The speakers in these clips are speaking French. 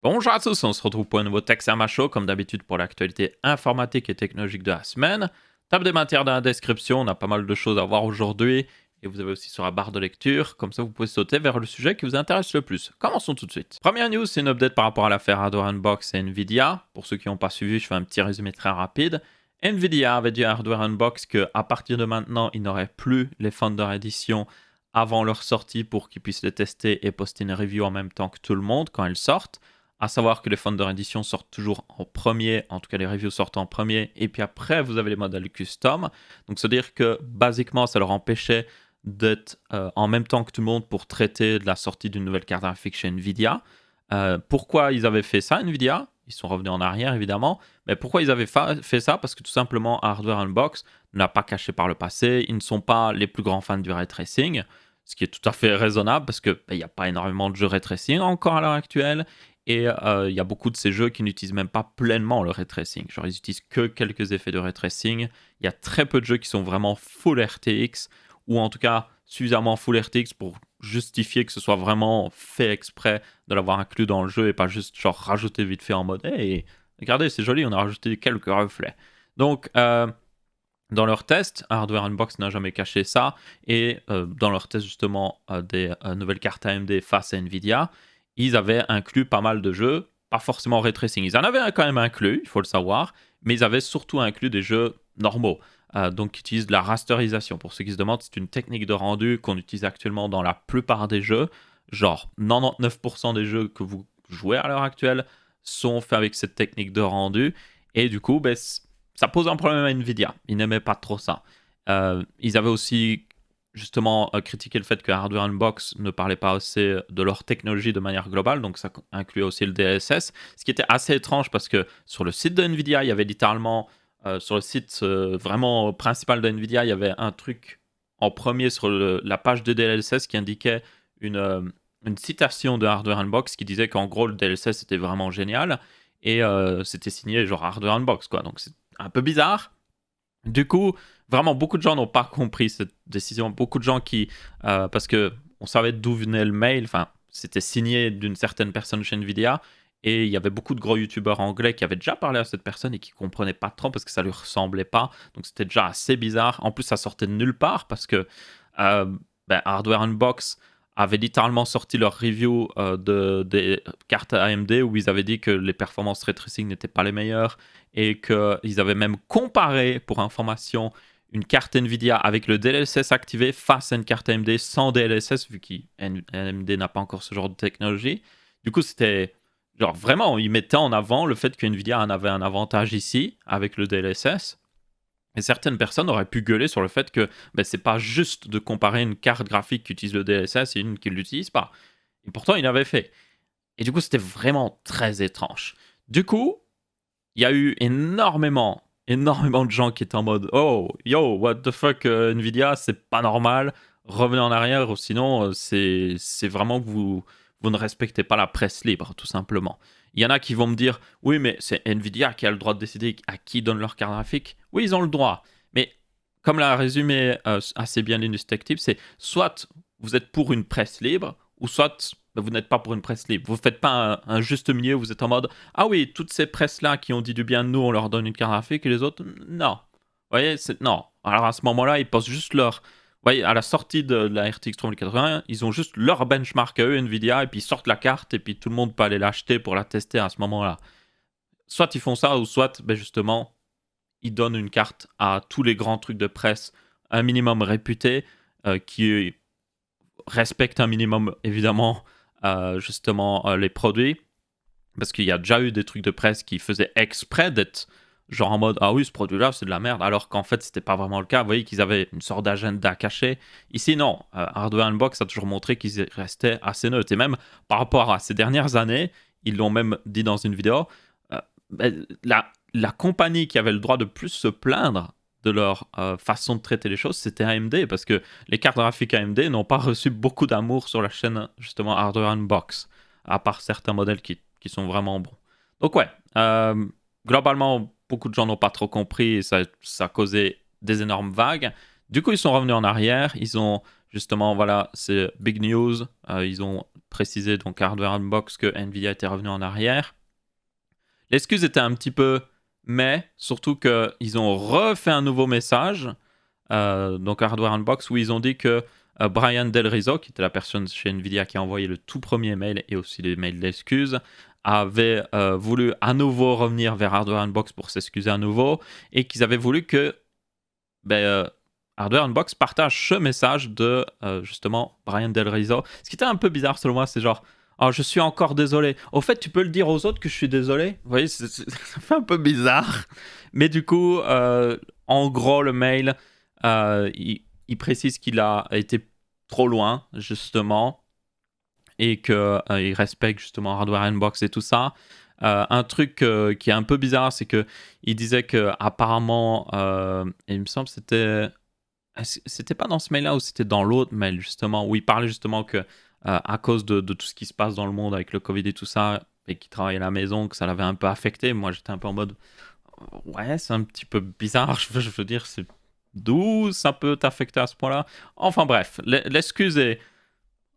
Bonjour à tous, on se retrouve pour un nouveau Texama Show, comme d'habitude pour l'actualité informatique et technologique de la semaine. Table des matières dans la description, on a pas mal de choses à voir aujourd'hui, et vous avez aussi sur la barre de lecture, comme ça vous pouvez sauter vers le sujet qui vous intéresse le plus. Commençons tout de suite. Première news, c'est une update par rapport à l'affaire Hardware Unbox et Nvidia. Pour ceux qui n'ont pas suivi, je fais un petit résumé très rapide. Nvidia avait dit à Hardware Unbox qu'à partir de maintenant, il n'aurait plus les Founder Edition avant leur sortie pour qu'ils puissent les tester et poster une review en même temps que tout le monde quand elles sortent. À savoir que les Founder Edition sortent toujours en premier, en tout cas les reviews sortent en premier, et puis après vous avez les modèles custom. Donc c'est-à-dire que basiquement ça leur empêchait d'être en même temps que tout le monde pour traiter de la sortie d'une nouvelle carte graphique chez Nvidia. Pourquoi ils avaient fait ça, Nvidia? Ils sont revenus en arrière évidemment, mais pourquoi ils avaient fait ça? Parce que tout simplement Hardware Unbox n'a pas caché par le passé, ils ne sont pas les plus grands fans du ray tracing, ce qui est tout à fait raisonnable parce qu'il n'y a pas énormément de jeux ray tracing encore à l'heure actuelle. Et il y a beaucoup de ces jeux qui n'utilisent même pas pleinement le ray tracing. Genre, ils utilisent que quelques effets de ray tracing. Il y a très peu de jeux qui sont vraiment full RTX, ou en tout cas suffisamment full RTX pour justifier que ce soit vraiment fait exprès de l'avoir inclus dans le jeu et pas juste genre rajouter vite fait en mode hey, regardez, c'est joli, on a rajouté quelques reflets. Donc, dans leur test, Hardware Unbox n'a jamais caché ça, et dans leur test justement des nouvelles cartes AMD face à Nvidia, ils avaient inclus pas mal de jeux, pas forcément ray tracing. Ils en avaient quand même inclus, il faut le savoir, mais ils avaient surtout inclus des jeux normaux, donc qui utilisent de la rasterisation. Pour ceux qui se demandent, c'est une technique de rendu qu'on utilise actuellement dans la plupart des jeux. Genre 99% des jeux que vous jouez à l'heure actuelle sont faits avec cette technique de rendu, et du coup, ben, ça pose un problème à Nvidia. Ils n'aimaient pas trop ça. Ils avaient aussi justement critiqué le fait que Hardware Unbox ne parlait pas assez de leur technologie de manière globale, donc ça incluait aussi le DLSS, ce qui était assez étrange parce que sur le site de Nvidia, il y avait littéralement, sur le site vraiment principal de Nvidia, il y avait un truc en premier sur la page de DLSS qui indiquait une citation de Hardware Unbox qui disait qu'en gros le DLSS était vraiment génial, et c'était signé genre Hardware Unbox, quoi. Donc c'est un peu bizarre. Du coup, vraiment, beaucoup de gens n'ont pas compris cette décision. Beaucoup de gens qui, parce que on savait d'où venait le mail, enfin, c'était signé d'une certaine personne chez Nvidia, et il y avait beaucoup de gros youtubeurs anglais qui avaient déjà parlé à cette personne et qui comprenaient pas trop parce que ça lui ressemblait pas. Donc c'était déjà assez bizarre. En plus, ça sortait de nulle part parce que euh, Hardware Unbox avait littéralement sorti leur review des cartes AMD où ils avaient dit que les performances ray tracing n'étaient pas les meilleures, et qu'ils avaient même comparé, pour information, une carte Nvidia avec le DLSS activé face à une carte AMD sans DLSS, vu qu'AMD n'a pas encore ce genre de technologie. Du coup, c'était genre vraiment, ils mettaient en avant le fait que Nvidia en avait un avantage ici avec le DLSS. Et certaines personnes auraient pu gueuler sur le fait que c'est pas juste de comparer une carte graphique qui utilise le DLSS et une qui ne l'utilise pas. Et pourtant, il l'avait fait. Et du coup, c'était vraiment très étrange. Du coup, il y a eu énormément de gens qui étaient en mode oh, yo, what the fuck, Nvidia, c'est pas normal, revenez en arrière, ou sinon, c'est vraiment que vous ne respectez pas la presse libre, tout simplement. Il y en a qui vont me dire oui, mais c'est Nvidia qui a le droit de décider à qui donne leur carte graphique. Oui, ils ont le droit, mais comme l'a résumé assez bien Linus Tech Tips, c'est soit vous êtes pour une presse libre, ou soit vous n'êtes pas pour une presse libre. Vous ne faites pas un juste milieu, vous êtes en mode ah oui, toutes ces presses-là qui ont dit du bien de nous, on leur donne une carte graphique, et les autres, non. Vous voyez, non. Alors à ce moment-là, ils posent juste leur. Vous voyez, à la sortie de la RTX 3080, ils ont juste leur benchmark à eux, Nvidia, et puis ils sortent la carte, et puis tout le monde peut aller l'acheter pour la tester à ce moment-là. Soit ils font ça, ou soit, justement, ils donnent une carte à tous les grands trucs de presse, un minimum réputé, qui respectent un minimum, évidemment, justement, les produits. Parce qu'il y a déjà eu des trucs de presse qui faisaient exprès d'être genre en mode ah oui, ce produit-là, c'est de la merde, alors qu'en fait, c'était pas vraiment le cas. Vous voyez qu'ils avaient une sorte d'agenda caché. Ici, non. Hardware Unbox a toujours montré qu'ils restaient assez neutres. Et même par rapport à ces dernières années, ils l'ont même dit dans une vidéo, la compagnie qui avait le droit de plus se plaindre de leur façon de traiter les choses, c'était AMD, parce que les cartes graphiques AMD n'ont pas reçu beaucoup d'amour sur la chaîne, justement, Hardware Unbox, à part certains modèles qui sont vraiment bons. Donc ouais, globalement, beaucoup de gens n'ont pas trop compris, et ça a causé des énormes vagues. Du coup, ils sont revenus en arrière, ils ont Justement, voilà, c'est big news. Ils ont précisé, donc Hardware Unbox, que Nvidia était revenu en arrière. L'excuse était un petit peu mais, surtout qu'ils ont refait un nouveau message, donc Hardware Unbox, où ils ont dit que Brian Del Rizzo, qui était la personne chez Nvidia qui a envoyé le tout premier mail et aussi les mails d'excuses, avait voulu à nouveau revenir vers Hardware Unbox pour s'excuser à nouveau, et qu'ils avaient voulu que Hardware Unbox partage ce message de justement Brian Del Rizzo. Ce qui était un peu bizarre selon moi, c'est genre oh, je suis encore désolé. Au fait, tu peux le dire aux autres que je suis désolé. Vous voyez, ça fait un peu bizarre. Mais du coup, en gros, le mail, il précise qu'il a été trop loin, justement, et qu'il respecte justement Hardware Unbox et tout ça. Un truc qui est un peu bizarre, c'est qu'il disait que apparemment, il me semble que c'était pas dans ce mail-là ou c'était dans l'autre mail, justement, où il parlait justement que à cause de tout ce qui se passe dans le monde avec le Covid et tout ça, et qu'il travaillait à la maison, que ça l'avait un peu affecté. Moi, j'étais un peu en mode, ouais, c'est un petit peu bizarre. Je veux dire, c'est d'où ça peut t'affecter à ce point-là. Enfin bref, l'excuse est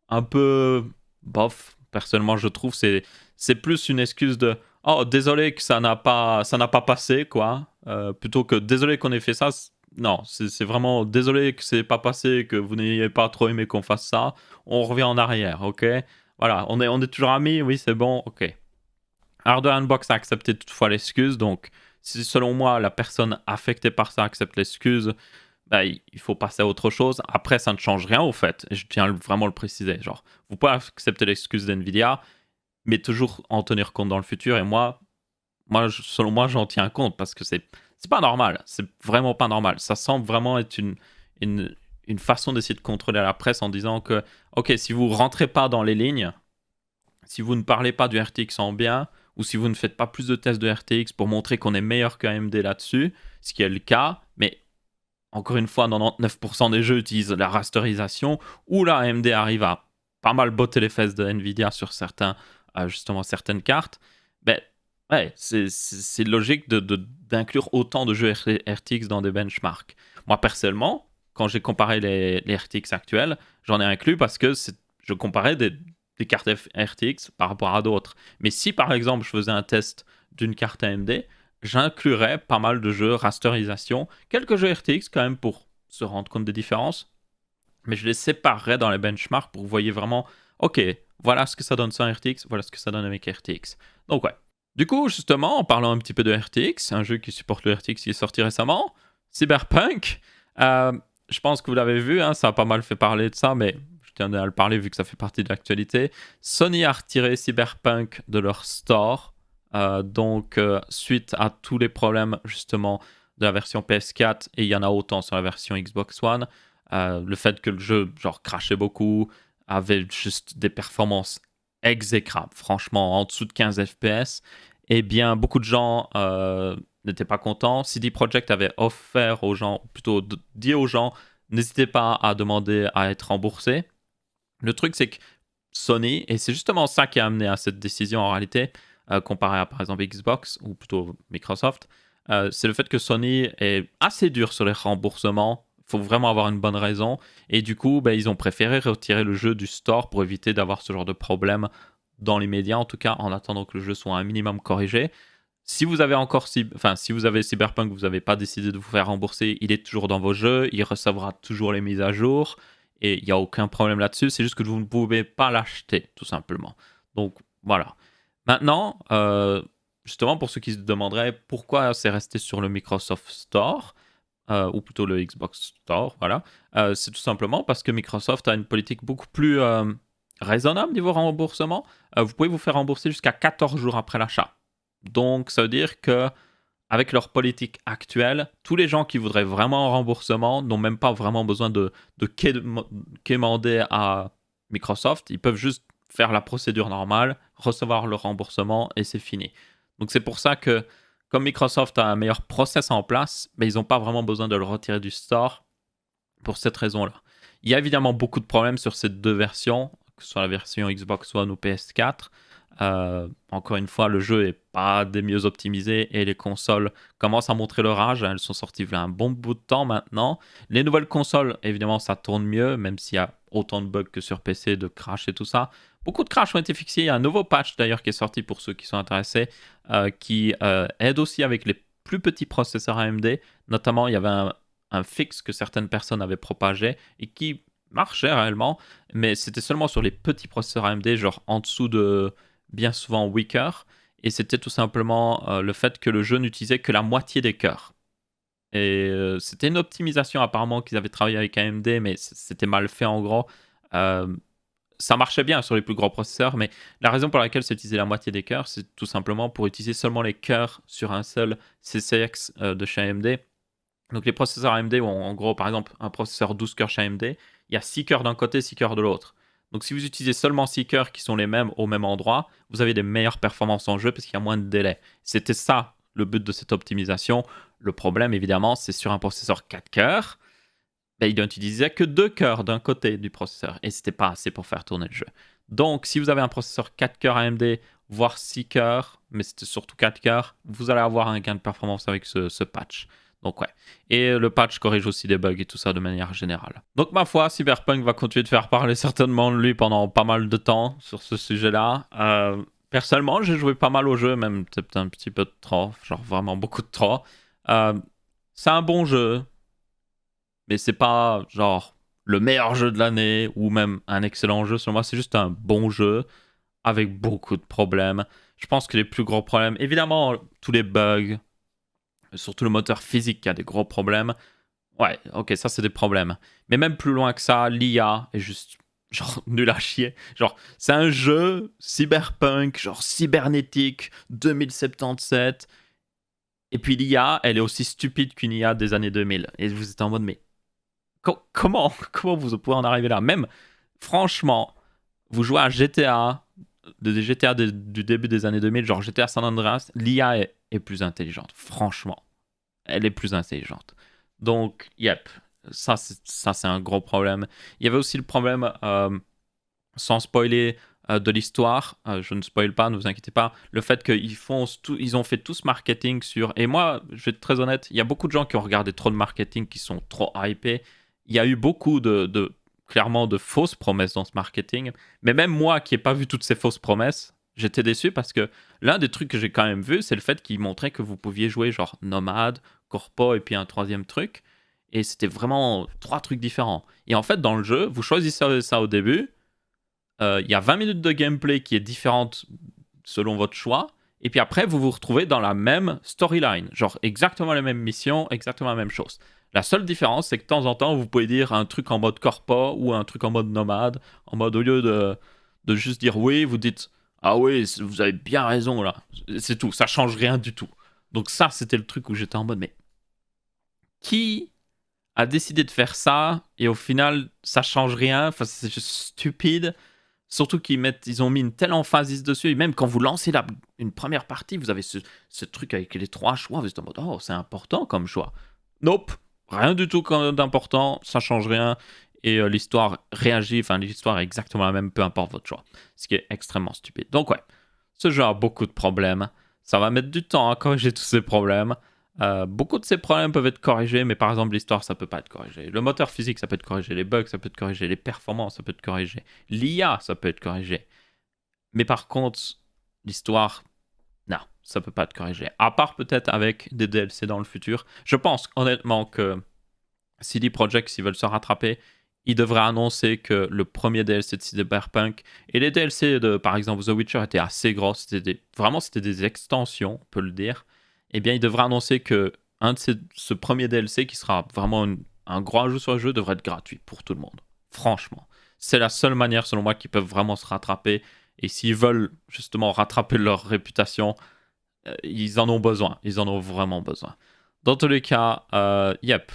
un peu bof. Personnellement, je trouve c'est plus une excuse de oh désolé que ça n'a pas passé quoi, plutôt que désolé qu'on ait fait ça. Non, c'est vraiment désolé que c'est pas passé, que vous n'ayez pas trop aimé qu'on fasse ça. On revient en arrière, ok. Voilà, on est toujours amis, oui c'est bon, ok. Hardware Unbox a accepté toutefois l'excuse, donc si selon moi la personne affectée par ça accepte l'excuse, bah, il faut passer à autre chose. Après, ça ne change rien au fait. Et je tiens vraiment à le préciser. Genre, vous pouvez accepter l'excuse d'NVIDIA, mais toujours en tenir compte dans le futur. Et selon moi, j'en tiens compte parce que c'est pas normal. C'est vraiment pas normal. Ça semble vraiment être une, une façon d'essayer de contrôler la presse en disant que, ok, si vous rentrez pas dans les lignes, si vous ne parlez pas du RTX en bien, ou si vous ne faites pas plus de tests de RTX pour montrer qu'on est meilleur que AMD là-dessus, ce qui est le cas, mais encore une fois, 99% des jeux utilisent la rasterisation, où la AMD arrive à pas mal botter les fesses de Nvidia sur justement certaines cartes. Ben, ouais, c'est logique d'inclure autant de jeux RTX dans des benchmarks. Moi, personnellement, quand j'ai comparé les RTX actuels, j'en ai inclus parce que je comparais des cartes RTX par rapport à d'autres. Mais si, par exemple, je faisais un test d'une carte AMD, j'inclurais pas mal de jeux rasterisation, quelques jeux RTX quand même pour se rendre compte des différences, mais je les séparerais dans les benchmarks pour que vous voyez vraiment, ok, voilà ce que ça donne sans RTX, voilà ce que ça donne avec RTX. Donc ouais. Du coup, justement, en parlant un petit peu de RTX, un jeu qui supporte le RTX qui est sorti récemment, Cyberpunk, je pense que vous l'avez vu, hein, ça a pas mal fait parler de ça, mais je tiens à le parler vu que ça fait partie de l'actualité. Sony a retiré Cyberpunk de leur store. Donc, suite à tous les problèmes justement de la version PS4, et il y en a autant sur la version Xbox One, le fait que le jeu genre crachait beaucoup, avait juste des performances exécrables, franchement en dessous de 15 FPS, et bien beaucoup de gens n'étaient pas contents. CD Projekt avait offert aux gens, plutôt dit aux gens, n'hésitez pas à demander à être remboursé. Le truc c'est que Sony, et c'est justement ça qui a amené à cette décision en réalité, comparé à par exemple Xbox ou plutôt Microsoft, c'est le fait que Sony est assez dur sur les remboursements. Il faut vraiment avoir une bonne raison. Et du coup, ils ont préféré retirer le jeu du store pour éviter d'avoir ce genre de problème dans les médias, en tout cas en attendant que le jeu soit un minimum corrigé. Si vous avez si vous avez Cyberpunk, vous n'avez pas décidé de vous faire rembourser, il est toujours dans vos jeux, il recevra toujours les mises à jour et il n'y a aucun problème là-dessus. C'est juste que vous ne pouvez pas l'acheter, tout simplement. Donc voilà. Maintenant, justement, pour ceux qui se demanderaient pourquoi c'est resté sur le Microsoft Store, ou plutôt le Xbox Store, voilà, c'est tout simplement parce que Microsoft a une politique beaucoup plus raisonnable niveau remboursement. Vous pouvez vous faire rembourser jusqu'à 14 jours après l'achat. Donc, ça veut dire que avec leur politique actuelle, tous les gens qui voudraient vraiment un remboursement n'ont même pas vraiment besoin de quémander à Microsoft. Ils peuvent juste faire la procédure normale, recevoir le remboursement et c'est fini. Donc c'est pour ça que comme Microsoft a un meilleur process en place, mais ils n'ont pas vraiment besoin de le retirer du store pour cette raison-là. Il y a évidemment beaucoup de problèmes sur ces deux versions, que ce soit la version Xbox One ou PS4. Encore une fois, le jeu est pas des mieux optimisés et les consoles commencent à montrer leur âge. Elles sont sorties il y a un bon bout de temps maintenant. Les nouvelles consoles, évidemment, ça tourne mieux, même s'il y a autant de bugs que sur PC, de crash et tout ça. Beaucoup de crash ont été fixés. Il y a un nouveau patch d'ailleurs qui est sorti pour ceux qui sont intéressés, qui aide aussi avec les plus petits processeurs AMD. Notamment, il y avait un fixe que certaines personnes avaient propagé et qui marchait réellement, mais c'était seulement sur les petits processeurs AMD, genre en dessous de bien souvent weaker, et c'était tout simplement le fait que le jeu n'utilisait que la moitié des cœurs. Et c'était une optimisation apparemment qu'ils avaient travaillé avec AMD, mais c'était mal fait en gros. Euh, Ça marchait bien sur les plus gros processeurs, mais la raison pour laquelle c'est utilisé la moitié des cœurs, c'est tout simplement pour utiliser seulement les cœurs sur un seul CCX de chez AMD. Donc les processeurs AMD ont en gros par exemple un processeur 12 cœurs chez AMD, il y a 6 cœurs d'un côté, 6 cœurs de l'autre. Donc si vous utilisez seulement 6 cœurs qui sont les mêmes au même endroit, vous avez des meilleures performances en jeu parce qu'il y a moins de délai. C'était ça le but de cette optimisation. Le problème évidemment c'est sur un processeur 4 cœurs, ben, il n'utilisait que 2 cœurs d'un côté du processeur et c'était pas assez pour faire tourner le jeu. Donc si vous avez un processeur 4 cœurs AMD, voire 6 cœurs, mais c'était surtout 4 cœurs, vous allez avoir un gain de performance avec ce patch. Donc ouais. Et le patch corrige aussi des bugs et tout ça de manière générale. Donc ma foi, Cyberpunk va continuer de faire parler certainement de lui pendant pas mal de temps sur ce sujet-là. Personnellement, j'ai joué pas mal au jeu, même peut-être un petit peu de trop, genre vraiment beaucoup de trop. Euh, c'est un bon jeu, mais c'est pas genre le meilleur jeu de l'année ou même un excellent jeu. Selon moi, c'est juste un bon jeu avec beaucoup de problèmes. Je pense que les plus gros problèmes, évidemment, tous les bugs, surtout le moteur physique qui a des gros problèmes. Ouais, ok, ça c'est des problèmes. Mais même plus loin que ça, l'IA est juste genre nul à chier. Genre, c'est un jeu cyberpunk, genre cybernétique, 2077. Et puis l'IA, elle est aussi stupide qu'une IA des années 2000. Et vous êtes en mode, mais comment vous pouvez en arriver là? Même, franchement, vous jouez à GTA, des GTA du début des années 2000, genre GTA San Andreas, l'IA est plus intelligente, franchement. Elle est plus intelligente. Donc, yep, ça c'est un gros problème. Il y avait aussi le problème, sans spoiler, de l'histoire. Je ne spoil pas, ne vous inquiétez pas. Le fait ils ont fait tout ce marketing sur... Et moi, je vais être très honnête, il y a beaucoup de gens qui ont regardé trop de marketing, qui sont trop hypés. Il y a eu beaucoup clairement de fausses promesses dans ce marketing. Mais même moi qui n'ai pas vu toutes ces fausses promesses, j'étais déçu parce que l'un des trucs que j'ai quand même vu, c'est le fait qu'ils montraient que vous pouviez jouer genre nomade, corpo et puis un troisième truc. Et c'était vraiment 3 trucs différents. Et en fait, dans le jeu, vous choisissez ça au début. Il y a 20 minutes de gameplay qui est différente selon votre choix. Et puis après, vous vous retrouvez dans la même storyline. Genre exactement la même mission, exactement la même chose. La seule différence, c'est que de temps en temps, vous pouvez dire un truc en mode corpo ou un truc en mode nomade. En mode, au lieu de juste dire oui, vous dites ah oui, vous avez bien raison là. C'est tout, ça change rien du tout. Donc ça, c'était le truc où j'étais en mode, mais qui a décidé de faire ça et au final, ça change rien. Enfin, c'est juste stupide. Surtout ils ont mis une telle emphasis dessus. Et même quand vous lancez une première partie, vous avez ce truc avec les 3 choix. Vous êtes en mode, oh, c'est important comme choix. Nope, rien du tout d'important. Ça change rien. Et l'histoire réagit. Enfin, l'histoire est exactement la même, peu importe votre choix. Ce qui est extrêmement stupide. Donc, ouais, ce jeu a beaucoup de problèmes. Ça va mettre du temps à corriger tous ces problèmes. Beaucoup de ces problèmes peuvent être corrigés, mais par exemple l'histoire ça peut pas être corrigé. Le moteur physique ça peut être corrigé, les bugs ça peut être corrigé, les performances ça peut être corrigé, l'IA ça peut être corrigé. Mais par contre l'histoire, non, ça peut pas être corrigé. À part peut-être avec des DLC dans le futur. Je pense honnêtement que CD Projekt s'ils veulent se rattraper, ils devraient annoncer que le premier DLC de Cyberpunk et les DLC de par exemple The Witcher étaient assez gros, vraiment c'était des extensions, on peut le dire. Eh bien, ils devraient annoncer que ce premier DLC, qui sera vraiment un gros ajout sur le jeu, devrait être gratuit pour tout le monde. Franchement. C'est la seule manière, selon moi, qu'ils peuvent vraiment se rattraper. Et s'ils veulent justement rattraper leur réputation, ils en ont besoin. Ils en ont vraiment besoin. Dans tous les cas, yep.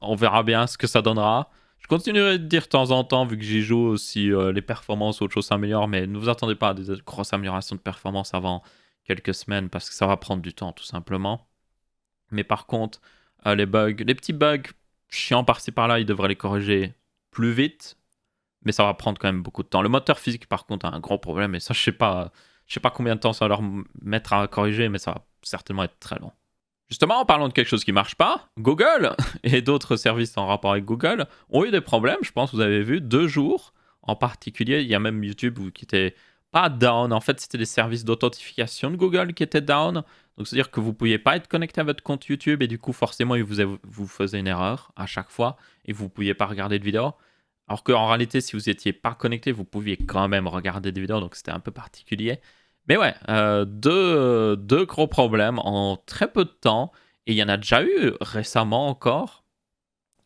On verra bien ce que ça donnera. Je continuerai de dire de temps en temps, vu que j'y joue aussi, les performances ou autre chose s'améliorent, mais ne vous attendez pas à des grosses améliorations de performance avant quelques semaines, parce que ça va prendre du temps, tout simplement. Mais par contre, les petits bugs chiants par-ci par-là, ils devraient les corriger plus vite. mais ça va prendre quand même beaucoup de temps. Le moteur physique, par contre, a un gros problème, et ça, je sais pas combien de temps ça va leur mettre à corriger, mais ça va certainement être très long. Justement, en parlant de quelque chose qui marche pas, Google et d'autres services en rapport avec Google ont eu des problèmes, je pense, vous avez vu, 2 jours en particulier. Il y a même YouTube qui était pas down. En fait, c'était des services d'authentification de Google qui étaient down. Donc, c'est-à-dire que vous ne pouviez pas être connecté à votre compte YouTube et du coup, forcément, vous faisait une erreur à chaque fois et vous ne pouviez pas regarder de vidéos. Alors qu'en réalité, si vous n'étiez pas connecté, vous pouviez quand même regarder des vidéos, donc c'était un peu particulier. Mais ouais, deux gros problèmes en très peu de temps, et il y en a déjà eu récemment encore.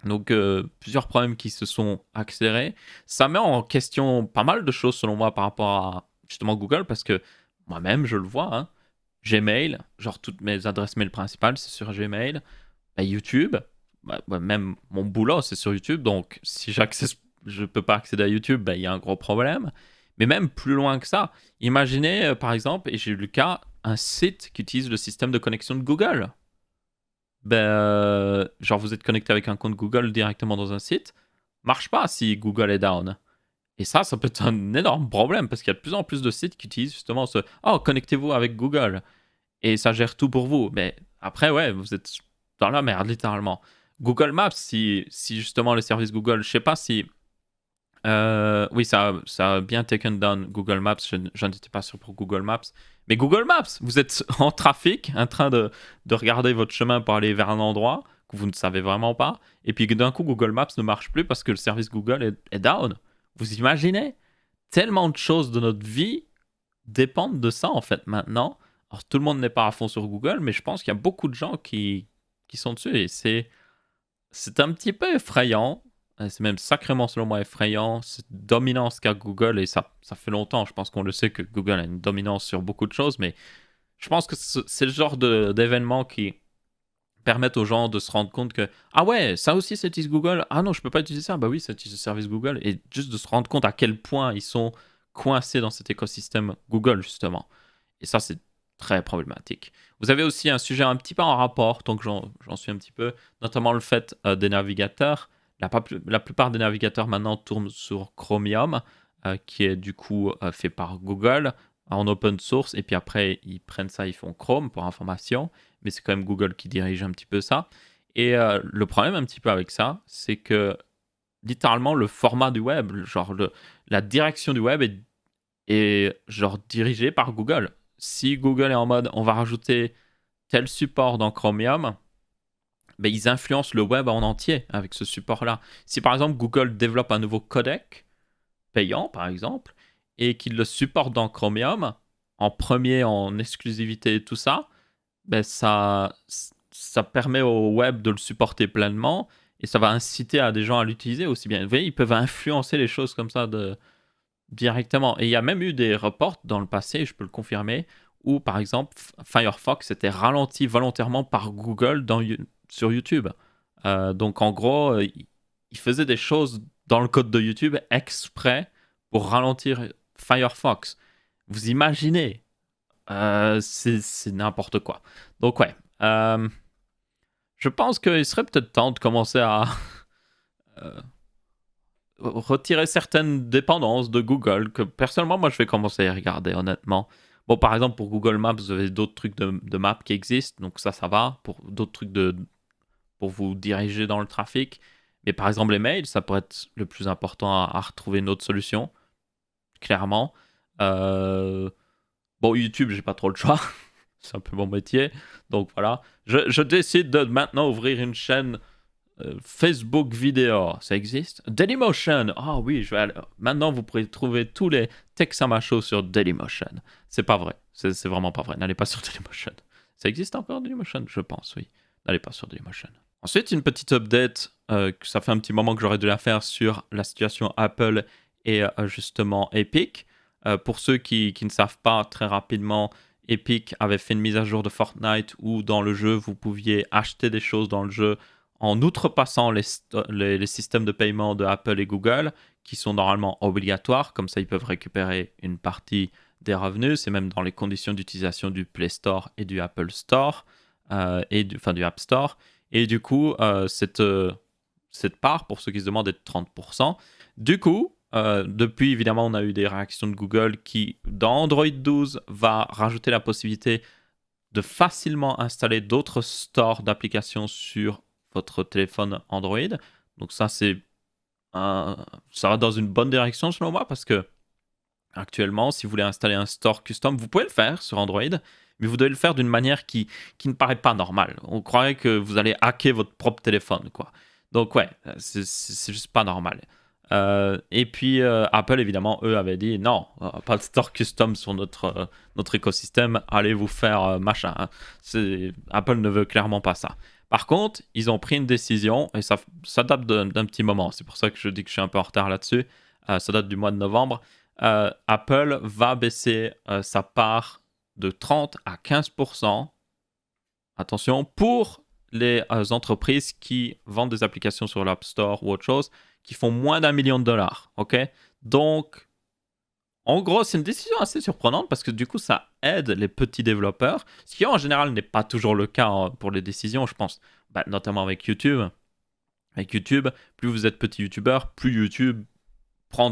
Donc plusieurs problèmes qui se sont accélérés. Ça met en question pas mal de choses selon moi par rapport à justement Google, parce que moi-même je le vois, hein, Gmail, genre toutes mes adresses mail principales c'est sur Gmail, bah, YouTube, même mon boulot c'est sur YouTube, donc si je peux pas accéder à YouTube, bah, il y a un gros problème. Mais même plus loin que ça, imaginez par exemple, et j'ai eu le cas, un site qui utilise le système de connexion de Google. Ben, genre vous êtes connecté avec un compte Google directement dans un site, marche pas si Google est down. Et ça peut être un énorme problème parce qu'il y a de plus en plus de sites qui utilisent justement ce oh, connectez-vous avec Google et ça gère tout pour vous. Mais après, ouais, vous êtes dans la merde littéralement. Google Maps, si justement le service Google, je sais pas si oui, ça a bien taken down Google Maps. Je n'étais pas sûr pour Google Maps. Mais Google Maps, vous êtes en trafic, en train de regarder votre chemin pour aller vers un endroit que vous ne savez vraiment pas. Et puis d'un coup, Google Maps ne marche plus parce que le service Google est down. Vous imaginez? Tellement de choses de notre vie dépendent de ça, en fait, maintenant. Alors, tout le monde n'est pas à fond sur Google, mais je pense qu'il y a beaucoup de gens qui sont dessus. Et c'est un petit peu effrayant. C'est même sacrément, selon moi, effrayant, cette dominance qu'a Google, et ça fait longtemps, je pense qu'on le sait que Google a une dominance sur beaucoup de choses, mais je pense que c'est le genre d'événements qui permettent aux gens de se rendre compte que, ah ouais, ça aussi, ça utilise Google, ah non, je peux pas utiliser ça, bah oui, ça utilise le service Google, et juste de se rendre compte à quel point ils sont coincés dans cet écosystème Google, justement. Et ça, c'est très problématique. Vous avez aussi un sujet un petit peu en rapport, donc j'en suis un petit peu, notamment le fait des navigateurs. La plupart des navigateurs maintenant tournent sur Chromium, qui est du coup fait par Google en open source, et puis après ils prennent ça, ils font Chrome pour information, mais c'est quand même Google qui dirige un petit peu ça. Et le problème un petit peu avec ça, c'est que littéralement le format du web, genre la direction du web est genre dirigée par Google. Si Google est en mode on va rajouter tel support dans Chromium, ben, ils influencent le web en entier avec ce support-là. Si par exemple Google développe un nouveau codec payant, par exemple, et qu'il le supporte dans Chromium, en premier, en exclusivité et tout ça, ben ça permet au web de le supporter pleinement et ça va inciter à des gens à l'utiliser aussi bien. Vous voyez, ils peuvent influencer les choses comme ça directement. Et il y a même eu des reports dans le passé, je peux le confirmer, où par exemple Firefox était ralenti volontairement par Google sur YouTube. Donc en gros, il faisait des choses dans le code de YouTube exprès pour ralentir Firefox. Vous imaginez, c'est n'importe quoi. Donc ouais, je pense qu'il serait peut-être temps de commencer à euh, retirer certaines dépendances de Google que personnellement moi je vais commencer à regarder honnêtement. Bon, par exemple pour Google Maps vous avez d'autres trucs de maps qui existent, donc ça va. Pour d'autres trucs pour vous diriger dans le trafic, mais par exemple les mails ça pourrait être le plus important à retrouver une autre solution clairement. Bon, YouTube j'ai pas trop le choix. C'est un peu mon métier, donc voilà, je décide de maintenant ouvrir une chaîne Facebook vidéo, ça existe. Dailymotion, ah oui, maintenant vous pourrez trouver tous les Texama Show sur Dailymotion. C'est pas vrai, c'est vraiment pas vrai. N'allez pas sur Dailymotion. Ça existe encore Dailymotion, je pense, oui. N'allez pas sur Dailymotion. Ensuite, une petite update, que ça fait un petit moment que j'aurais dû la faire sur la situation Apple et justement Epic. Pour ceux qui ne savent pas, très rapidement, Epic avait fait une mise à jour de Fortnite où dans le jeu, vous pouviez acheter des choses dans le jeu en outrepassant les systèmes de paiement de Apple et Google, qui sont normalement obligatoires, comme ça ils peuvent récupérer une partie des revenus, c'est même dans les conditions d'utilisation du Play Store et du Apple Store, du App Store, et du coup, cette part, pour ceux qui se demandent, est de 30%. Du coup, depuis, évidemment, on a eu des réactions de Google qui, dans Android 12, va rajouter la possibilité de facilement installer d'autres stores d'applications sur votre téléphone Android. Donc ça, ça va dans une bonne direction selon moi parce que actuellement, si vous voulez installer un store custom, vous pouvez le faire sur Android, mais vous devez le faire d'une manière qui ne paraît pas normale. On croirait que vous allez hacker votre propre téléphone, quoi. Donc ouais, c'est juste pas normal. Et puis Apple, évidemment, eux avaient dit non, pas de store custom sur notre écosystème, allez vous faire machin. Hein. Apple ne veut clairement pas ça. Par contre, ils ont pris une décision, et ça date d'un petit moment, c'est pour ça que je dis que je suis un peu en retard là-dessus, ça date du mois de novembre. Apple va baisser sa part de 30 à 15%, attention, pour les entreprises qui vendent des applications sur l'App Store ou autre chose, qui font moins d'1 million de dollars, ok? Donc, en gros, c'est une décision assez surprenante parce que du coup, ça aide les petits développeurs, ce qui en général n'est pas toujours le cas pour les décisions, je pense, notamment avec YouTube. Avec YouTube, plus vous êtes petit YouTuber, plus YouTube vous prend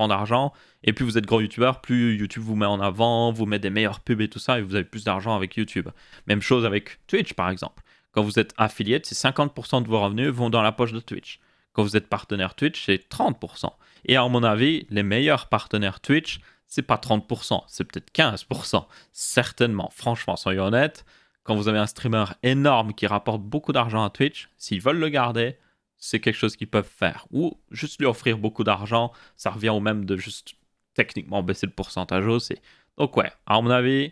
d'argent, et plus vous êtes gros YouTuber, plus YouTube vous met en avant, vous met des meilleures pubs et tout ça, et vous avez plus d'argent avec YouTube. Même chose avec Twitch, par exemple. Quand vous êtes affiliate, c'est 50% de vos revenus vont dans la poche de Twitch. Quand vous êtes partenaire Twitch, c'est 30%. Et à mon avis, les meilleurs partenaires Twitch, c'est pas 30%, c'est peut-être 15%. Certainement, franchement, soyons honnêtes, quand vous avez un streamer énorme qui rapporte beaucoup d'argent à Twitch, s'ils veulent le garder, c'est quelque chose qu'ils peuvent faire. Ou juste lui offrir beaucoup d'argent, ça revient au même de juste techniquement baisser le pourcentage aussi. Donc ouais, à mon avis,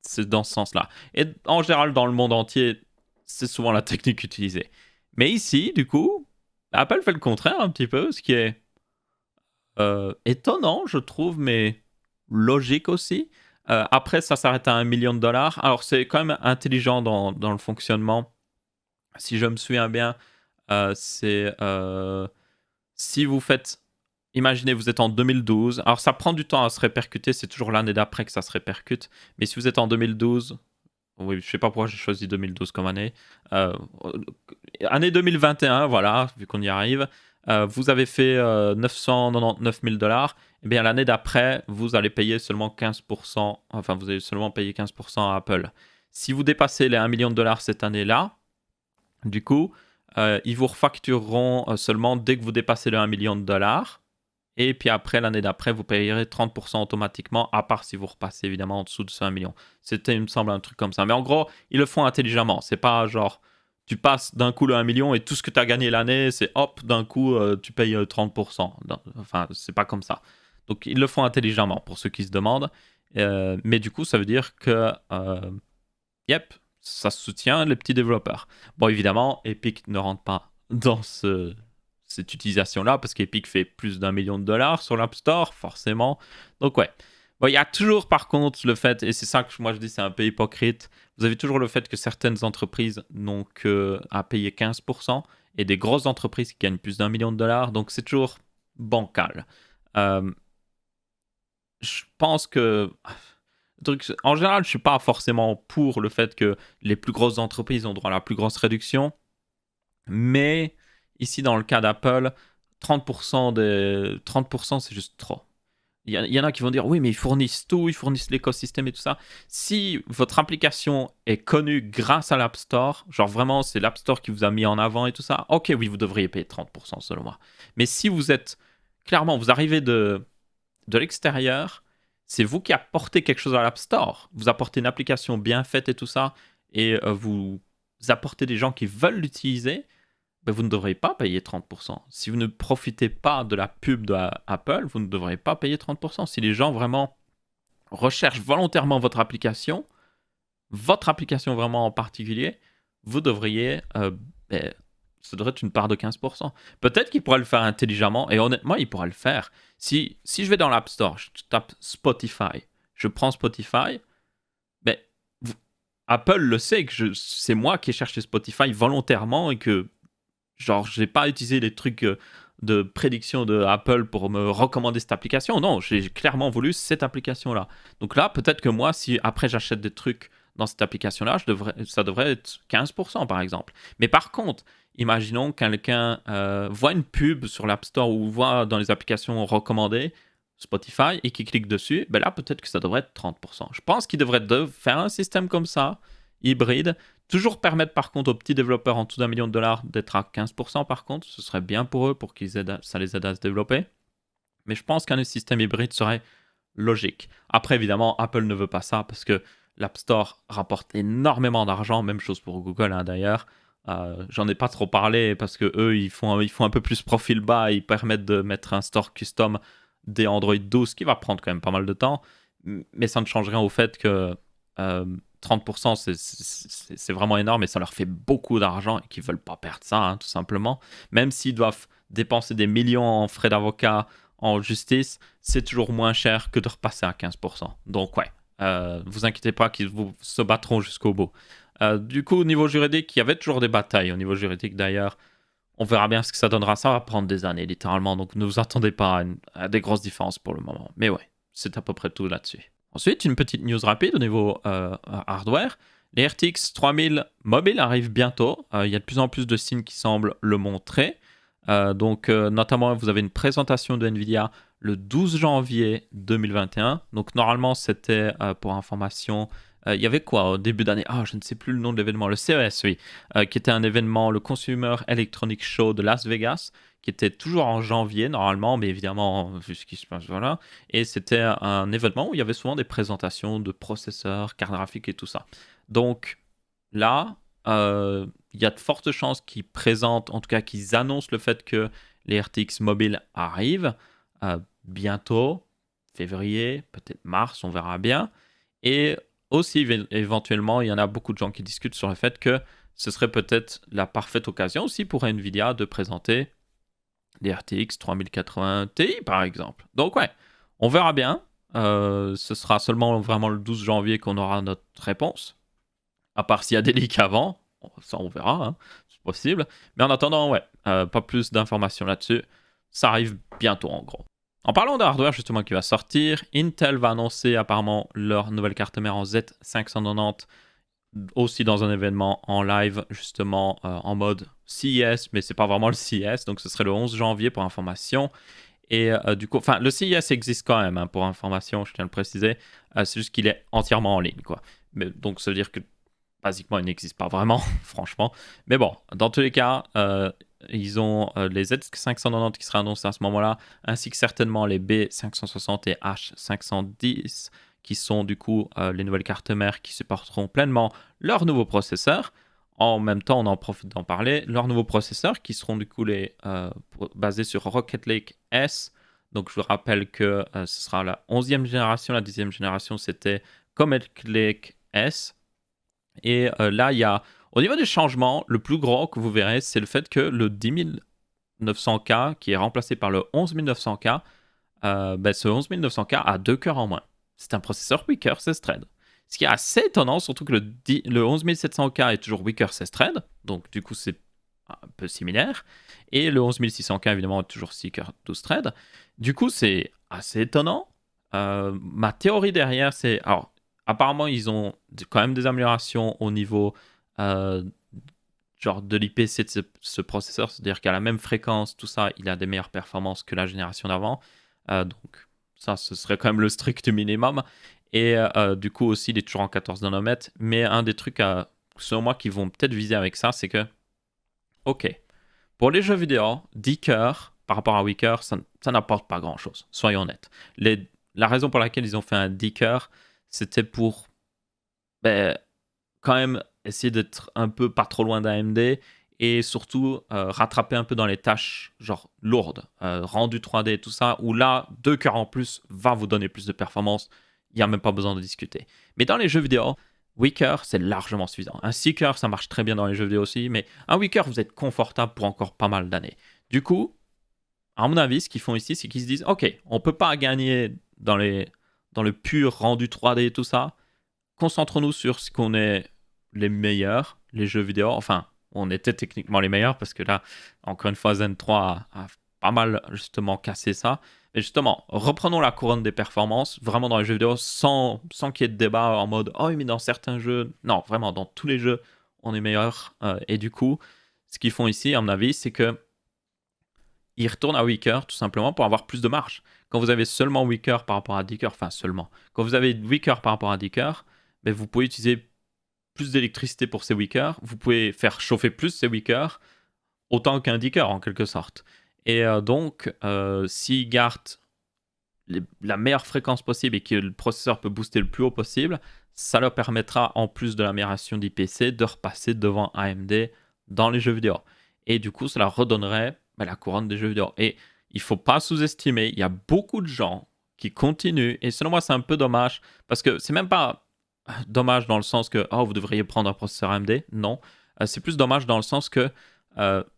c'est dans ce sens-là. Et en général, dans le monde entier, c'est souvent la technique utilisée. Mais ici, du coup, Apple fait le contraire un petit peu, ce qui est étonnant, je trouve, mais logique aussi. Après, ça s'arrête à 1 million de dollars. Alors, c'est quand même intelligent dans le fonctionnement. Si je me souviens bien, c'est si vous faites, imaginez vous êtes en 2012, alors ça prend du temps à se répercuter, c'est toujours l'année d'après que ça se répercute, mais si vous êtes en 2012, oui, je sais pas pourquoi j'ai choisi 2012 comme année, année 2021, voilà, vu qu'on y arrive, vous avez fait 999 000 dollars, et bien l'année d'après, vous allez payer seulement 15%, enfin vous allez seulement payer 15% à Apple. Si vous dépassez les 1 million de dollars cette année-là, du coup, ils vous refactureront seulement dès que vous dépassez le 1 million de dollars. Et puis après, l'année d'après, vous payerez 30% automatiquement, à part si vous repassez évidemment en dessous de ce 1 million. C'était, il me semble, un truc comme ça. Mais en gros, ils le font intelligemment. C'est pas genre, tu passes d'un coup le 1 million et tout ce que tu as gagné l'année, c'est hop, d'un coup, tu payes 30%. Enfin, c'est pas comme ça. Donc, ils le font intelligemment, pour ceux qui se demandent. Mais du coup, ça veut dire que, yep, ça soutient les petits développeurs. Bon, évidemment, Epic ne rentre pas dans cette utilisation-là, parce qu'Epic fait plus d'1 million de dollars sur l'App Store, forcément. Donc ouais. Bon, il y a toujours par contre le fait, et c'est ça que moi je dis c'est un peu hypocrite, vous avez toujours le fait que certaines entreprises n'ont qu'à payer 15%, et des grosses entreprises qui gagnent plus d'1 million de dollars, donc c'est toujours bancal. Je pense que... En général, je ne suis pas forcément pour le fait que les plus grosses entreprises ont droit à la plus grosse réduction, mais ici, dans le cas d'Apple, 30%, c'est juste trop. Il y en a qui vont dire, oui, mais ils fournissent tout, ils fournissent l'écosystème et tout ça. Si votre application est connue grâce à l'App Store, genre vraiment, c'est l'App Store qui vous a mis en avant et tout ça, ok, oui, vous devriez payer 30% selon moi. Mais si vous êtes, clairement, vous arrivez de l'extérieur, c'est vous qui apportez quelque chose à l'App Store. Vous apportez une application bien faite et tout ça, et vous apportez des gens qui veulent l'utiliser, ben vous ne devriez pas payer 30%. Si vous ne profitez pas de la pub d'Apple, vous ne devriez pas payer 30%. Si les gens vraiment recherchent volontairement votre application vraiment en particulier, vous devriez... ça devrait être une part de 15%. Peut-être qu'il pourrait le faire intelligemment, et honnêtement, il pourrait le faire. Si je vais dans l'App Store, je tape Spotify, je prends Spotify, ben, Apple le sait que c'est moi qui ai cherché Spotify volontairement et que, genre, je n'ai pas utilisé les trucs de prédiction de Apple pour me recommander cette application. Non, j'ai clairement voulu cette application-là. Donc là, peut-être que moi, si après j'achète des trucs dans cette application-là, ça devrait être 15% par exemple. Mais par contre, imaginons que quelqu'un voit une pub sur l'App Store ou voit dans les applications recommandées Spotify et qui clique dessus, ben là peut-être que ça devrait être 30%. Je pense qu'il devrait faire un système comme ça, hybride, toujours permettre par contre aux petits développeurs en dessous d'1 million de dollars d'être à 15% par contre, ce serait bien pour eux, pour ça les aide à se développer. Mais je pense qu'un système hybride serait logique. Après évidemment, Apple ne veut pas ça parce que l'App Store rapporte énormément d'argent, même chose pour Google hein, d'ailleurs. J'en ai pas trop parlé parce que eux ils font un peu plus profil bas, ils permettent de mettre un store custom des Android 12 qui va prendre quand même pas mal de temps, mais ça ne change rien au fait que 30% c'est vraiment énorme et ça leur fait beaucoup d'argent et qu'ils veulent pas perdre ça tout simplement, même s'ils doivent dépenser des millions en frais d'avocat en justice, c'est toujours moins cher que de repasser à 15%. Donc ouais, vous inquiétez pas qu'ils se battront jusqu'au bout. Du coup, au niveau juridique, il y avait toujours des batailles. Au niveau juridique, d'ailleurs, on verra bien ce que ça donnera. Ça va prendre des années, littéralement. Donc, ne vous attendez pas à des grosses différences pour le moment. Mais ouais, c'est à peu près tout là-dessus. Ensuite, une petite news rapide au niveau hardware. Les RTX 3000 mobiles arrivent bientôt. Il y a de plus en plus de signes qui semblent le montrer. Notamment, vous avez une présentation de NVIDIA le 12 janvier 2021. Donc, normalement, c'était pour information. Il y avait quoi au début d'année? Je ne sais plus le nom de l'événement. Le CES, oui. Qui était un événement, le Consumer Electronics Show de Las Vegas, qui était toujours en janvier, normalement, mais évidemment, vu ce qui se passe, voilà. Et c'était un événement où il y avait souvent des présentations de processeurs, cartes graphiques et tout ça. Donc, là, il y a de fortes chances qu'ils présentent, en tout cas qu'ils annoncent le fait que les RTX mobiles arrivent bientôt, février, peut-être mars, on verra bien. Et aussi, éventuellement, il y en a beaucoup de gens qui discutent sur le fait que ce serait peut-être la parfaite occasion aussi pour Nvidia de présenter des RTX 3080 Ti, par exemple. Donc ouais, on verra bien. Ce sera seulement vraiment le 12 janvier qu'on aura notre réponse. À part s'il y a des leaks avant, ça on verra, hein, c'est possible. Mais en attendant, ouais, pas plus d'informations là-dessus. Ça arrive bientôt en gros. En parlant de hardware justement qui va sortir, Intel va annoncer apparemment leur nouvelle carte mère en Z590 aussi dans un événement en live justement en mode CES, mais c'est pas vraiment le CES, donc ce serait le 11 janvier pour information. Et du coup, enfin le CES existe quand même pour information, je tiens à le préciser, c'est juste qu'il est entièrement en ligne quoi. Mais, donc ça veut dire que basiquement il n'existe pas vraiment, franchement. Mais bon, dans tous les cas, ils ont les Z590 qui seraient annoncés à ce moment-là, ainsi que certainement les B560 et H510, qui sont du coup les nouvelles cartes mères qui supporteront pleinement leur nouveau processeur. En même temps, on en profite d'en parler, leurs nouveaux processeurs qui seront du coup basés sur Rocket Lake S. Donc je vous rappelle que ce sera la 11e génération, la 10e génération c'était Comet Lake S. Et là, il y a, au niveau des changements, le plus gros que vous verrez, c'est le fait que le 10900K, qui est remplacé par le 11900K, ce 11900K a 2 cœurs en moins. C'est un processeur Weaker 16 threads. Ce qui est assez étonnant, surtout que le 11700K est toujours Weaker 16 threads, donc du coup c'est un peu similaire. Et le 11600K évidemment est toujours Seeker 12 threads. Du coup c'est assez étonnant. Ma théorie derrière c'est... Alors, apparemment ils ont quand même des améliorations au niveau genre de l'IPC de ce processeur, c'est-à-dire qu'à la même fréquence, tout ça, il a des meilleures performances que la génération d'avant. Donc ça, ce serait quand même le strict minimum. Et du coup aussi, il est toujours en 14 nanomètres. Mais un des trucs, selon moi, qui vont peut-être viser avec ça, c'est que, ok, pour les jeux vidéo, 10 cœurs par rapport à 8 cœurs, ça n'apporte pas grand-chose, soyons honnêtes. La raison pour laquelle ils ont fait un 10 cœurs, c'était pour quand même essayer d'être un peu pas trop loin d'AMD et surtout rattraper un peu dans les tâches genre lourdes, rendu 3D et tout ça, où là, 2 cœurs en plus va vous donner plus de performance, il n'y a même pas besoin de discuter. Mais dans les jeux vidéo, 8 cœurs, c'est largement suffisant. Un 6 cœurs, ça marche très bien dans les jeux vidéo aussi, mais un 8 cœurs, vous êtes confortable pour encore pas mal d'années. Du coup, à mon avis, ce qu'ils font ici, c'est qu'ils se disent, ok, on peut pas gagner dans le pur rendu 3D et tout ça, concentrons-nous sur ce qu'on est les meilleurs, les jeux vidéo. Enfin, on était techniquement les meilleurs parce que là, encore une fois, Zen 3 a pas mal justement casser ça. Mais justement, reprenons la couronne des performances, vraiment dans les jeux vidéo, sans qu'il y ait de débat en mode « Oh, mais dans certains jeux... » Non, vraiment, dans tous les jeux, on est meilleur. Et du coup, ce qu'ils font ici, à mon avis, c'est que ils retournent à Weaker tout simplement pour avoir plus de marge. Quand vous avez seulement Weaker par rapport à Dicker, enfin seulement, quand vous avez Weaker par rapport à Dicker, ben vous pouvez utiliser plus d'électricité pour ces Weaker, vous pouvez faire chauffer plus ces Weaker, autant qu'un Dicker en quelque sorte. Et donc, s'ils gardent la meilleure fréquence possible et que le processeur peut booster le plus haut possible, ça leur permettra, en plus de l'amélioration d'IPC, de repasser devant AMD dans les jeux vidéo. Et du coup, ça leur redonnerait la couronne des jeux vidéo. Et il ne faut pas sous-estimer, il y a beaucoup de gens qui continuent, et selon moi, c'est un peu dommage, parce que c'est même pas dommage dans le sens que oh, vous devriez prendre un processeur AMD. Non, c'est plus dommage dans le sens que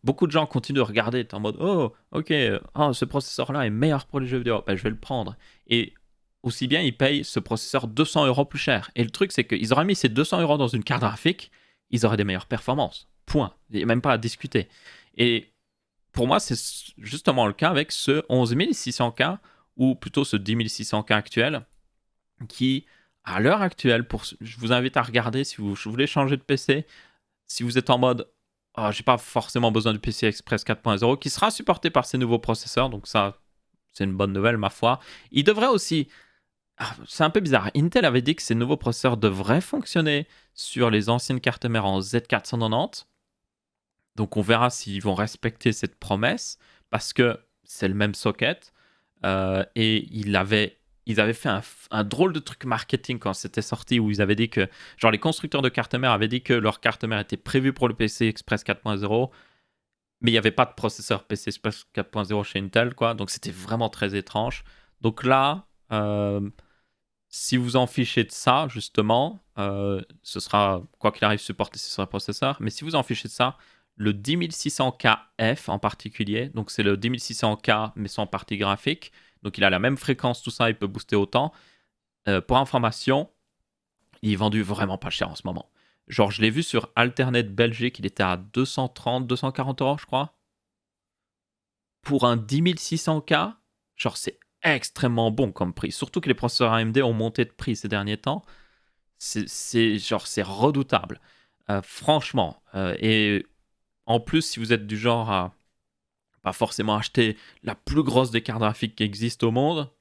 beaucoup de gens continuent de regarder, en mode oh, ok, oh, ce processeur-là est meilleur pour les jeux vidéo, ben, je vais le prendre. Et aussi bien, ils payent ce processeur 200 € plus cher. Et le truc, c'est qu'ils auraient mis ces 200 € dans une carte graphique, ils auraient des meilleures performances. Point. Il n'y a même pas à discuter. Et pour moi, c'est justement le cas avec ce 11600K, ou plutôt ce 10600K actuel, qui, à l'heure actuelle, je vous invite à regarder si vous voulez changer de PC, si vous êtes en mode oh, j'ai pas forcément besoin du PCI Express 4.0, qui sera supporté par ces nouveaux processeurs, donc ça, c'est une bonne nouvelle, ma foi. Il devrait aussi... c'est un peu bizarre. Intel avait dit que ces nouveaux processeurs devraient fonctionner sur les anciennes cartes mères en Z490. Donc on verra s'ils vont respecter cette promesse, parce que c'est le même socket. Et ils avaient fait un drôle de truc marketing quand c'était sorti, où ils avaient dit que, genre les constructeurs de cartes mères avaient dit que leur carte mère était prévue pour le PC Express 4.0, mais il n'y avait pas de processeur PC Express 4.0 chez Intel, quoi. Donc c'était vraiment très étrange. Donc là, si vous en fichez de ça, justement, ce sera, quoi qu'il arrive, supporté sur le processeur. Mais si vous en fichez de ça, le 10600KF en particulier, donc c'est le 10600K mais sans partie graphique, donc il a la même fréquence, tout ça, il peut booster autant. Pour information, il est vendu vraiment pas cher en ce moment. Genre, je l'ai vu sur Alternate Belgique, il était à 230, 240 €, je crois. Pour un 10600K, genre, c'est extrêmement bon comme prix. Surtout que les processeurs AMD ont monté de prix ces derniers temps. C'est redoutable. Franchement. Et en plus, si vous êtes du genre à pas forcément acheter la plus grosse des cartes graphiques qui existent au monde,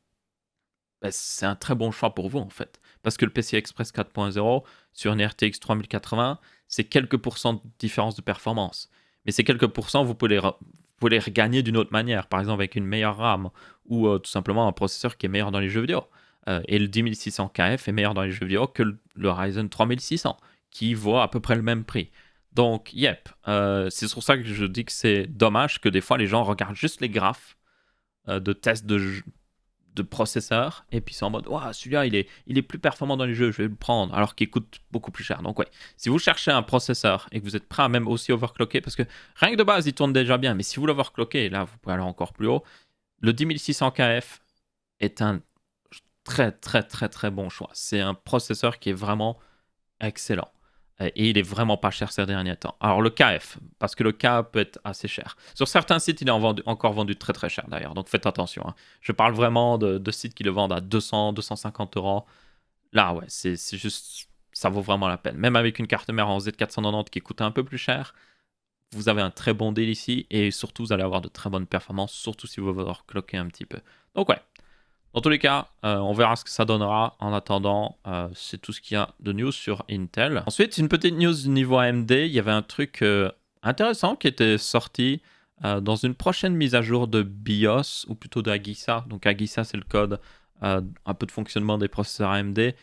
ben, c'est un très bon choix pour vous en fait. Parce que le PCI Express 4.0 sur une RTX 3080, c'est quelques pourcents de différence de performance. Mais ces quelques pourcents, vous pouvez les regagner d'une autre manière, par exemple avec une meilleure RAM ou tout simplement un processeur qui est meilleur dans les jeux vidéo. Et le 10600KF est meilleur dans les jeux vidéo que le Ryzen 3600, qui vaut à peu près le même prix. Donc, yep, c'est pour ça que je dis que c'est dommage que des fois les gens regardent juste les graphes de tests de processeurs et puis c'est en mode ouah, celui-là il est plus performant dans les jeux, je vais le prendre alors qu'il coûte beaucoup plus cher. Donc ouais, si vous cherchez un processeur et que vous êtes prêt à même aussi overclocker, parce que rien que de base il tourne déjà bien, mais si vous l'overclockez, là vous pouvez aller encore plus haut, le 10600KF est un très très très très bon choix. C'est un processeur qui est vraiment excellent. Et il est vraiment pas cher ces derniers temps. Alors le KF, parce que le K peut être assez cher. Sur certains sites, il est encore vendu très très cher d'ailleurs, donc faites attention. Hein. Je parle vraiment de sites qui le vendent à 200, 250 €. Là, ouais, c'est juste, ça vaut vraiment la peine. Même avec une carte mère en Z490 qui coûte un peu plus cher, vous avez un très bon deal ici, et surtout, vous allez avoir de très bonnes performances, surtout si vous vous cloquer un petit peu. Donc ouais, dans tous les cas, on verra ce que ça donnera. En attendant, c'est tout ce qu'il y a de news sur Intel. Ensuite, une petite news du niveau AMD. Il y avait un truc intéressant qui était sorti dans une prochaine mise à jour de BIOS, ou plutôt de Agisa. Donc Agisa, c'est le code un peu de fonctionnement des processeurs AMD.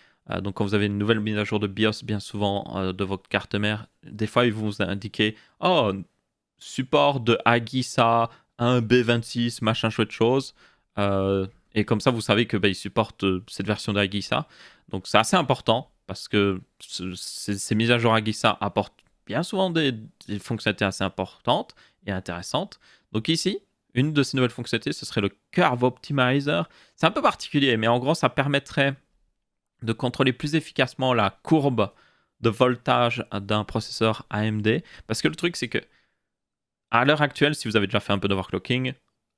Donc quand vous avez une nouvelle mise à jour de BIOS, bien souvent de votre carte mère, des fois, ils vont vous indiquer « Oh, support de Agisa 1B26, machin chouette chose ». Et comme ça, vous savez que ils supportent cette version d'Agisa. Donc c'est assez important parce que ces mises à jour Agisa apportent bien souvent des fonctionnalités assez importantes et intéressantes. Donc ici, une de ces nouvelles fonctionnalités, ce serait le Curve Optimizer. C'est un peu particulier, mais en gros, ça permettrait de contrôler plus efficacement la courbe de voltage d'un processeur AMD. Parce que le truc, c'est que à l'heure actuelle, si vous avez déjà fait un peu d'overclocking,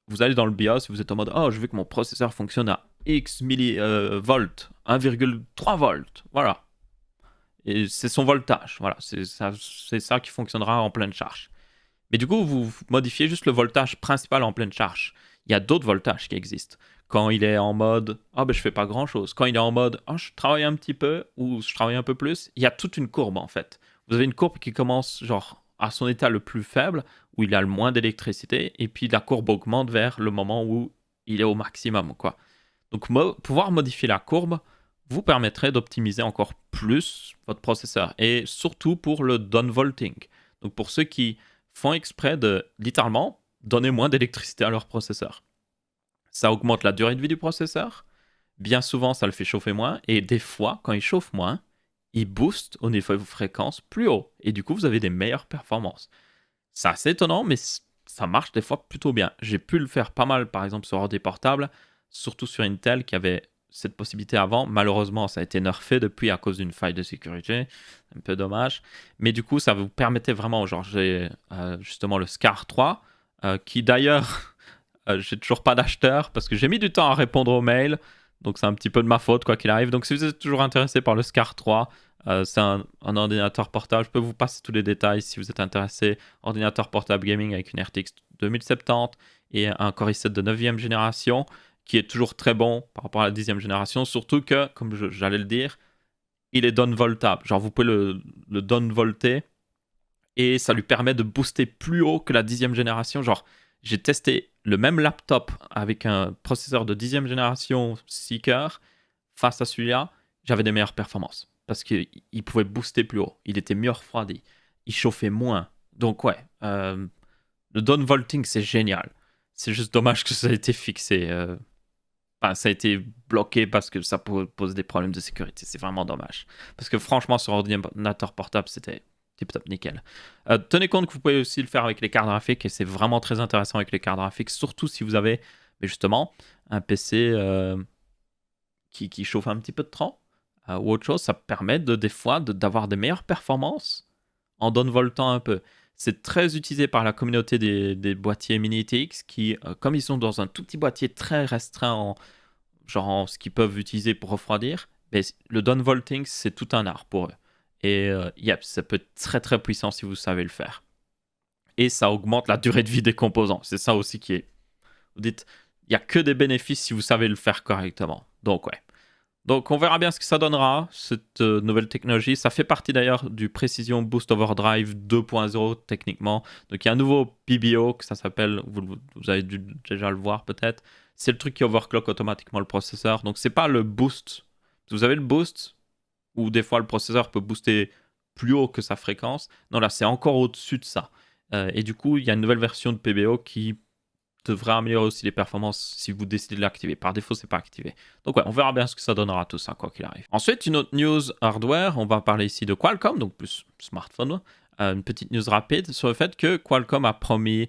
vous allez dans le BIOS, vous êtes en mode oh, je veux que mon processeur fonctionne à X millivolts, 1,3 volts, voilà. Et c'est son voltage, voilà, c'est ça qui fonctionnera en pleine charge. Mais du coup, vous modifiez juste le voltage principal en pleine charge. Il y a d'autres voltages qui existent. Quand il est en mode « Ah, ben je fais pas grand-chose ». Quand il est en mode « Ah, je travaille un petit peu » ou « Je travaille un peu plus », il y a toute une courbe en fait. Vous avez une courbe qui commence genre à son état le plus faible, où il a le moins d'électricité, et puis la courbe augmente vers le moment où il est au maximum, quoi. Donc pouvoir modifier la courbe vous permettrait d'optimiser encore plus votre processeur, et surtout pour le downvolting. Donc pour ceux qui font exprès de, littéralement, donner moins d'électricité à leur processeur. Ça augmente la durée de vie du processeur. Bien souvent, ça le fait chauffer moins. Et des fois, quand il chauffe moins, il booste au niveau de fréquence plus haut. Et du coup, vous avez des meilleures performances. C'est assez étonnant, mais ça marche des fois plutôt bien. J'ai pu le faire pas mal, par exemple, sur ordi portable, surtout sur Intel qui avait cette possibilité avant. Malheureusement, ça a été nerfé depuis à cause d'une faille de sécurité. Un peu dommage. Mais du coup, ça vous permettait vraiment, genre, j'ai justement le Scar 3, qui d'ailleurs, j'ai toujours pas d'acheteur parce que j'ai mis du temps à répondre aux mails. Donc, c'est un petit peu de ma faute, quoi qu'il arrive. Donc, si vous êtes toujours intéressé par le Scar 3, c'est un ordinateur portable. Je peux vous passer tous les détails si vous êtes intéressé. Ordinateur portable gaming avec une RTX 2070 et un Core i7 de 9e génération qui est toujours très bon par rapport à la 10e génération. Surtout que, comme j'allais le dire, il est downvoltable. Genre, vous pouvez le downvolter et ça lui permet de booster plus haut que la 10e génération. Genre, j'ai testé le même laptop avec un processeur de 10e génération Seeker face à celui-là, j'avais des meilleures performances parce qu'il pouvait booster plus haut. Il était mieux refroidi. Il chauffait moins. Donc, ouais, le downvolting, c'est génial. C'est juste dommage que ça ait été fixé. Enfin, ça a été bloqué parce que ça pose des problèmes de sécurité. C'est vraiment dommage. Parce que franchement, sur ordinateur portable, c'était tip-top nickel. Tenez compte que vous pouvez aussi le faire avec les cartes graphiques et c'est vraiment très intéressant avec les cartes graphiques, surtout si vous avez justement un PC qui chauffe un petit peu de trop ou autre chose. Ça permet des fois d'avoir des meilleures performances en downvoltant un peu. C'est très utilisé par la communauté des boîtiers mini TX qui, comme ils sont dans un tout petit boîtier très restreint en ce qu'ils peuvent utiliser pour refroidir, mais le downvolting, c'est tout un art pour eux. Et ça peut être très très puissant si vous savez le faire. Et ça augmente la durée de vie des composants. C'est ça aussi qui est... Vous dites, il n'y a que des bénéfices si vous savez le faire correctement. Donc ouais. Donc on verra bien ce que ça donnera, cette nouvelle technologie. Ça fait partie d'ailleurs du Precision Boost Overdrive 2.0 techniquement. Donc il y a un nouveau PBO que ça s'appelle, vous avez dû déjà le voir peut-être. C'est le truc qui overclock automatiquement le processeur. Donc c'est pas le boost. Vous avez le boost, où des fois le processeur peut booster plus haut que sa fréquence. Non, là c'est encore au-dessus de ça. Et du coup, il y a une nouvelle version de PBO qui devrait améliorer aussi les performances si vous décidez de l'activer. Par défaut, c'est pas activé. Donc ouais, on verra bien ce que ça donnera tout ça, quoi qu'il arrive. Ensuite, une autre news hardware, on va parler ici de Qualcomm, donc plus smartphone. Une petite news rapide sur le fait que Qualcomm a promis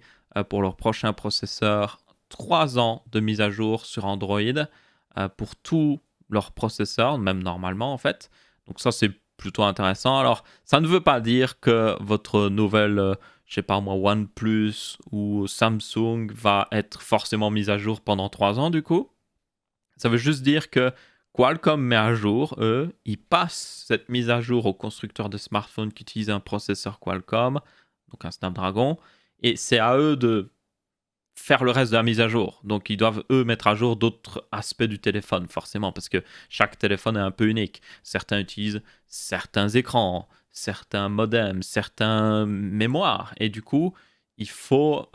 pour leur prochain processeur 3 ans de mise à jour sur Android pour tous leurs processeurs, même normalement en fait. Donc ça, c'est plutôt intéressant. Alors, ça ne veut pas dire que votre nouvelle... je sais pas moi, OnePlus ou Samsung va être forcément mise à jour pendant 3 ans du coup. Ça veut juste dire que Qualcomm met à jour, eux, ils passent cette mise à jour aux constructeurs de smartphones qui utilisent un processeur Qualcomm, donc un Snapdragon, et c'est à eux de faire le reste de la mise à jour. Donc ils doivent, eux, mettre à jour d'autres aspects du téléphone, forcément, parce que chaque téléphone est un peu unique. Certains utilisent certains écrans, certains modems, certains mémoires. Et du coup, il faut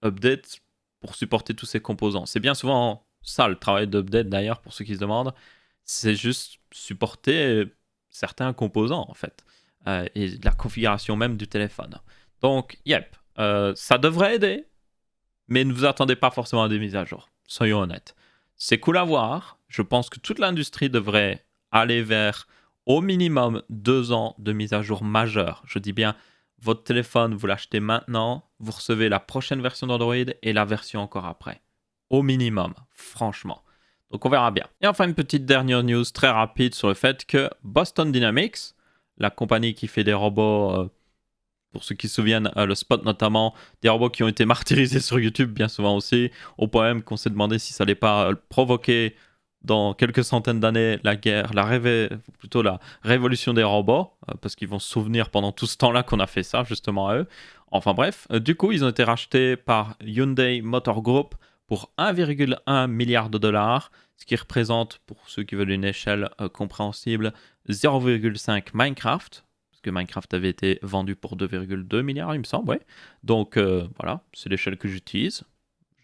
update pour supporter tous ces composants. C'est bien souvent ça le travail d'update d'ailleurs, pour ceux qui se demandent. C'est juste supporter certains composants en fait. Et la configuration même du téléphone. Donc, yep, ça devrait aider, mais ne vous attendez pas forcément à des mises à jour. Soyons honnêtes. C'est cool à voir. Je pense que toute l'industrie devrait aller vers au minimum 2 ans de mise à jour majeure. Je dis bien, votre téléphone, vous l'achetez maintenant, vous recevez la prochaine version d'Android et la version encore après. Au minimum, franchement. Donc on verra bien. Et enfin, une petite dernière news très rapide sur le fait que Boston Dynamics, la compagnie qui fait des robots Pour ceux qui se souviennent, le Spot notamment, des robots qui ont été martyrisés sur YouTube bien souvent aussi, au point même qu'on s'est demandé si ça allait pas provoquer dans quelques centaines d'années la guerre, plutôt la révolution des robots, parce qu'ils vont se souvenir pendant tout ce temps-là qu'on a fait ça justement à eux. Enfin bref, du coup ils ont été rachetés par Hyundai Motor Group pour 1,1 milliard de dollars, ce qui représente, pour ceux qui veulent une échelle compréhensible, 0,5 Minecraft, parce que Minecraft avait été vendu pour 2,2 milliards, il me semble, ouais. Donc voilà, c'est l'échelle que j'utilise.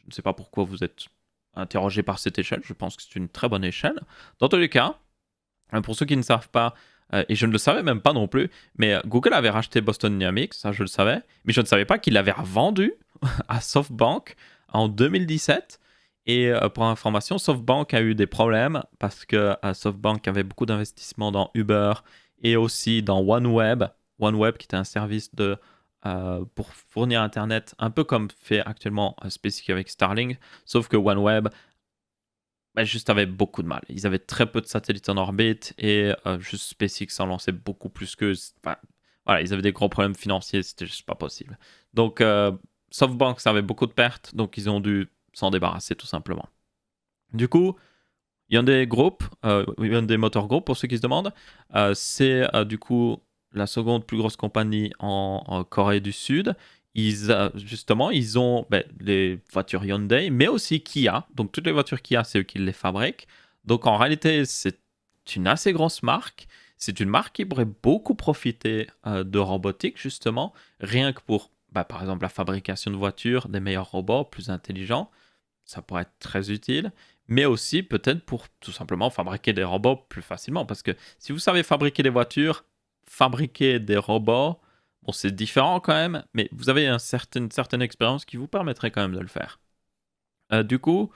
Je ne sais pas pourquoi vous êtes interrogé par cette échelle, je pense que c'est une très bonne échelle. Dans tous les cas, pour ceux qui ne savent pas, et je ne le savais même pas non plus, mais Google avait racheté Boston Dynamics, ça je le savais, mais je ne savais pas qu'il l'avait revendu à SoftBank en 2017. Et pour information, SoftBank a eu des problèmes parce que SoftBank avait beaucoup d'investissements dans Uber et aussi dans OneWeb. OneWeb qui était un service pour fournir Internet, un peu comme fait actuellement SpaceX avec Starlink, sauf que OneWeb juste avait beaucoup de mal. Ils avaient très peu de satellites en orbite et juste SpaceX en lançait beaucoup plus que... Enfin, voilà, ils avaient des gros problèmes financiers, c'était juste pas possible. Donc SoftBank, ça avait beaucoup de pertes, donc ils ont dû s'en débarrasser tout simplement. Du coup, Hyundai Group, Hyundai Motor Group, pour ceux qui se demandent, c'est du coup la seconde plus grosse compagnie en Corée du Sud. Justement, ils ont les voitures Hyundai, mais aussi Kia. Donc toutes les voitures Kia, c'est eux qui les fabriquent. Donc en réalité, c'est une assez grosse marque. C'est une marque qui pourrait beaucoup profiter de robotique, justement, rien que pour, par exemple, la fabrication de voitures, des meilleurs robots, plus intelligents. Ça pourrait être très utile. Mais aussi peut-être pour tout simplement fabriquer des robots plus facilement. Parce que si vous savez fabriquer des voitures, fabriquer des robots, bon, c'est différent quand même, mais vous avez une certaine expérience qui vous permettrait quand même de le faire. Du coup,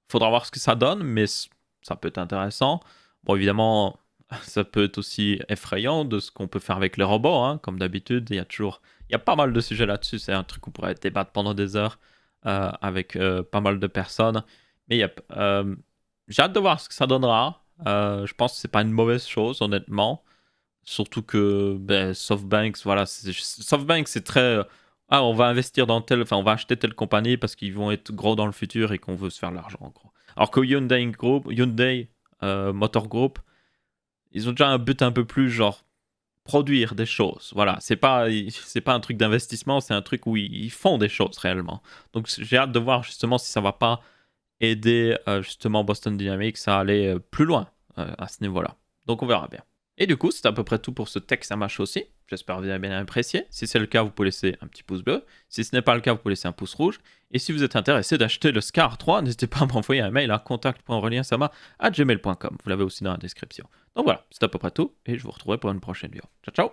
il faudra voir ce que ça donne, mais ça peut être intéressant. Bon, évidemment, ça peut être aussi effrayant de ce qu'on peut faire avec les robots, hein. Comme d'habitude, il y a pas mal de sujets là-dessus. C'est un truc qu'on pourrait débattre pendant des heures avec pas mal de personnes. Mais j'ai hâte de voir ce que ça donnera. Je pense que c'est pas une mauvaise chose, honnêtement. Surtout que SoftBank, voilà, SoftBank, c'est très... on va investir dans on va acheter telle compagnie parce qu'ils vont être gros dans le futur et qu'on veut se faire de l'argent, en gros. Alors que Hyundai Motor Group, ils ont déjà un but un peu plus genre produire des choses. Voilà, c'est pas un truc d'investissement, c'est un truc où ils font des choses réellement. Donc j'ai hâte de voir justement si ça va pas aider justement Boston Dynamics à aller plus loin à ce niveau-là. Donc on verra bien. Et du coup, c'est à peu près tout pour ce texte à match aussi. J'espère que vous avez bien apprécié. Si c'est le cas, vous pouvez laisser un petit pouce bleu. Si ce n'est pas le cas, vous pouvez laisser un pouce rouge. Et si vous êtes intéressé d'acheter le Scar 3, n'hésitez pas à m'envoyer un mail à contact.reliensama@gmail.com. Vous l'avez aussi dans la description. Donc voilà, c'est à peu près tout. Et je vous retrouverai pour une prochaine vidéo. Ciao, ciao!